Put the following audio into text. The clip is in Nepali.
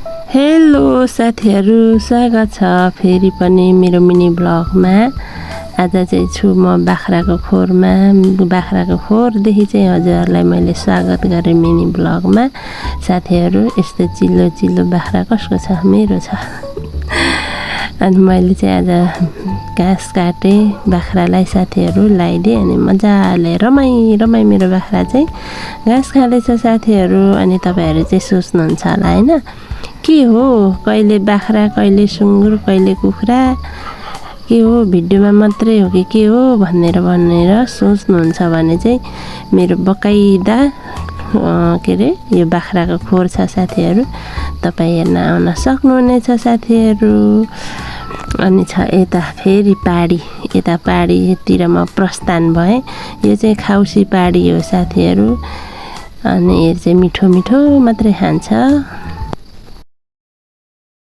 हेलो साथीहरू, स्वागत छ फेरि पनि मेरो मिनी ब्लगमा। आज चाहिँ छु म बाख्राको खोरमा। बाख्राको खोरदेखि चाहिँ हजुरहरूलाई मैले स्वागत गरेँ मिनी ब्लगमा। साथीहरू, यस्तो चिल्लो चिल्लो बाख्रा कसको छ? मेरो छ। अनि मैले चाहिँ आज घाँस काटेँ, बाख्रालाई साथीहरू लगाइदिएँ। अनि मजाले रमाइ मेरो बाख्रा चाहिँ घाँस खाँदैछ साथीहरू। अनि तपाईँहरू चाहिँ सोच्नुहुन्छ होला होइन, के हो कहिले बाख्रा, कहिले सुँगुर, कहिले कुखुरा, के हो भिडियोमा मात्रै हो कि के हो भनेर सोच्नुहुन्छ भने चाहिँ मेरो बकाइदा के अरे यो बाख्राको खोर छ साथीहरू। तपाईँ हेर्न आउन सक्नुहुनेछ साथीहरू। अनि छ यता फेरि पाडी, यता पाडीतिर म प्रस्थान भएँ। यो चाहिँ खाउसी पाडी हो साथीहरू। अनि यो चाहिँ मिठो मिठो मात्रै खान्छ।